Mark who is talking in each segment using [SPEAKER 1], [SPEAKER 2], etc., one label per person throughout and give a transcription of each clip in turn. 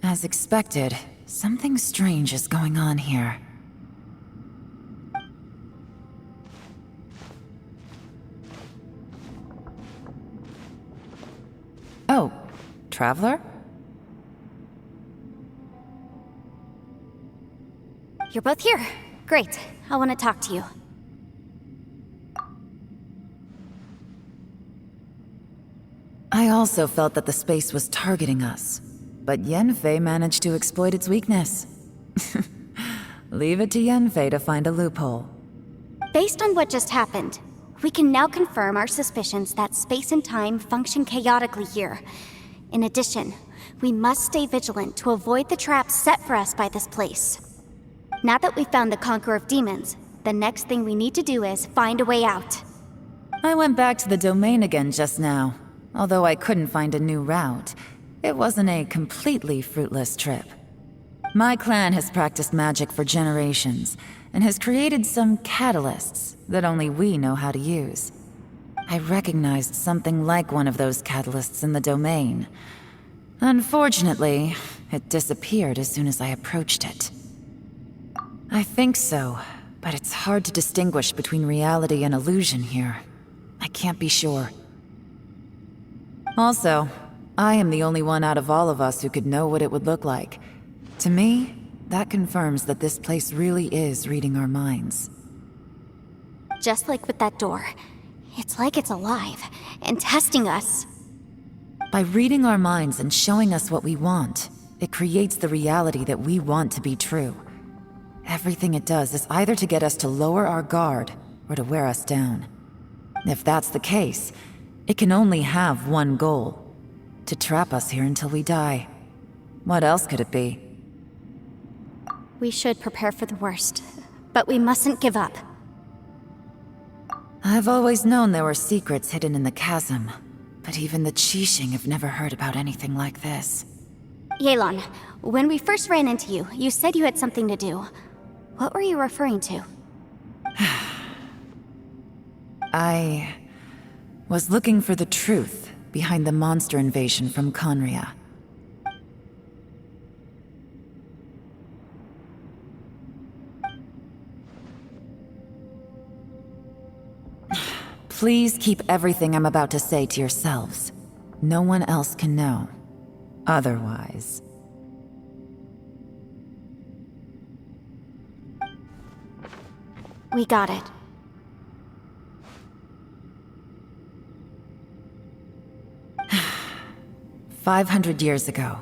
[SPEAKER 1] As expected, something strange is going on here. Oh, Traveler?
[SPEAKER 2] You're both here. Great. I want to talk to you.
[SPEAKER 1] I also felt that the space was targeting us, but Yenfei managed to exploit its weakness. Leave it to Yenfei to find a loophole.
[SPEAKER 2] Based on what just happened, we can now confirm our suspicions that space and time function chaotically here. In addition, we must stay vigilant to avoid the traps set for us by this place. Now that we've found the Conqueror of Demons, the next thing we need to do is find a way out.
[SPEAKER 1] I went back to the domain again just now. Although I couldn't find a new route, it wasn't a completely fruitless trip. My clan has practiced magic for generations, and has created some catalysts that only we know how to use. I recognized something like one of those catalysts in the domain. Unfortunately, it disappeared as soon as I approached it. I think so, but it's hard to distinguish between reality and illusion here. I can't be sure. Also, I am the only one out of all of us who could know what it would look like. To me, that confirms that this place really is reading our minds.
[SPEAKER 2] Just like with that door, it's like it's alive and testing us.
[SPEAKER 1] By reading our minds and showing us what we want, it creates the reality that we want to be true. Everything it does is either to get us to lower our guard or to wear us down. If that's the case, it can only have one goal: to trap us here until we die. What else could it be?
[SPEAKER 2] We should prepare for the worst, but we mustn't give up.
[SPEAKER 1] I've always known there were secrets hidden in the chasm, but even the Qixing have never heard about anything like this.
[SPEAKER 2] Yelan, when we first ran into you, you said you had something to do. What were you referring to?
[SPEAKER 1] I was looking for the truth behind the monster invasion from Conria. Please keep everything I'm about to say to yourselves. No one else can know. Otherwise...
[SPEAKER 2] We got it.
[SPEAKER 1] 500 years ago,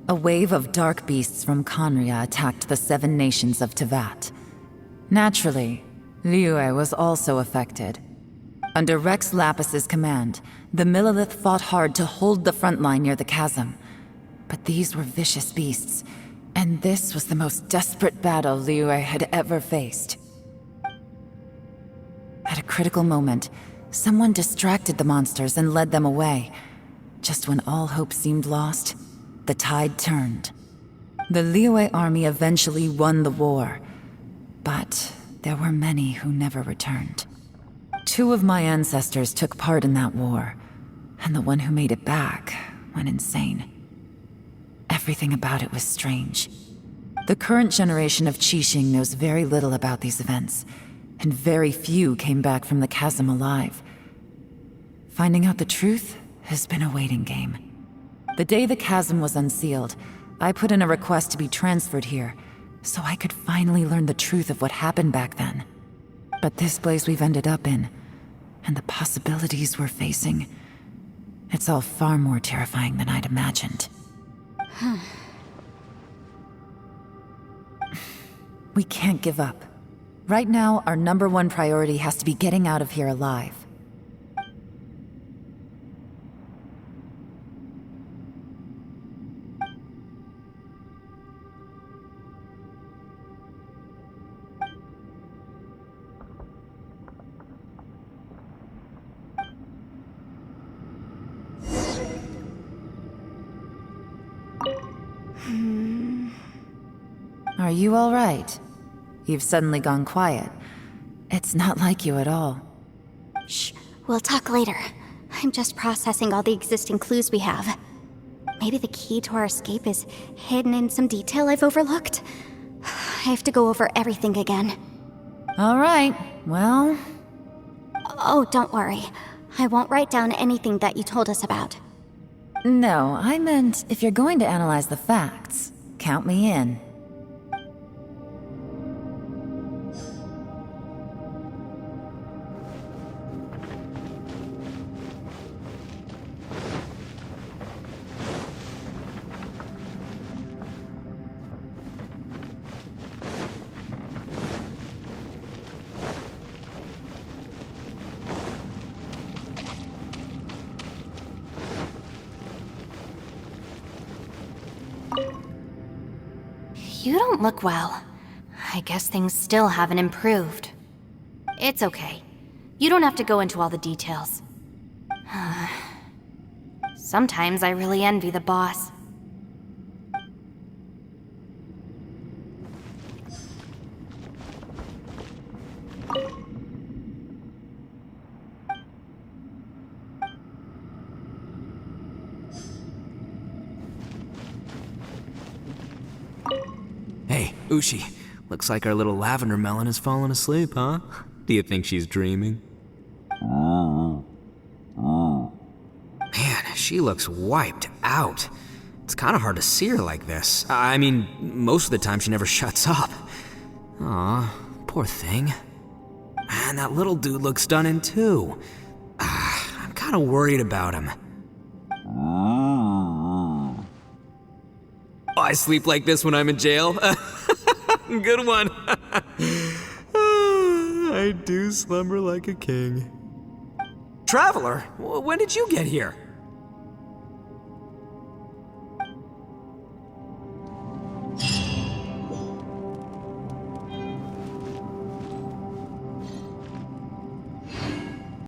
[SPEAKER 1] a wave of dark beasts from Conria attacked the 7 nations of Tevat. Naturally, Liyue was also affected. Under Rex Lapis's command, the Millelith fought hard to hold the front line near the chasm. But these were vicious beasts, and this was the most desperate battle Liyue had ever faced. At a critical moment, someone distracted the monsters and led them away. Just when all hope seemed lost, the tide turned. The Liyue army eventually won the war, but there were many who never returned. 2 of my ancestors took part in that war, and the one who made it back went insane. Everything about it was strange. The current generation of Qixing knows very little about these events, and very few came back from the chasm alive. Finding out the truth has been a waiting game. The day the chasm was unsealed, I put in a request to be transferred here, so I could finally learn the truth of what happened back then. But this place we've ended up in, and the possibilities we're facing, it's all far more terrifying than I'd imagined. We can't give up. Right now, our #1 priority has to be getting out of here alive. Are you all right? You've suddenly gone quiet. It's not like you at all.
[SPEAKER 2] Shh, we'll talk later. I'm just processing all the existing clues we have. Maybe the key to our escape is hidden in some detail I've overlooked. I have to go over everything again.
[SPEAKER 1] All right, well...
[SPEAKER 2] Oh, don't worry. I won't write down anything that you told us about.
[SPEAKER 1] No, I meant if you're going to analyze the facts, count me in.
[SPEAKER 3] You don't look well. I guess things still haven't improved. It's okay. You don't have to go into all the details. Sometimes I really envy the boss.
[SPEAKER 4] Hey, Ushi. Looks like our little lavender melon has fallen asleep, huh? Do you think she's dreaming? Man, she looks wiped out. It's kind of hard to see her like this. I mean, most of the time she never shuts up. Aw, poor thing. Man, that little dude looks done in too. I'm kind of worried about him. Oh, I sleep like this when I'm in jail. Good one. I do slumber like a king. Traveler, when did you get here?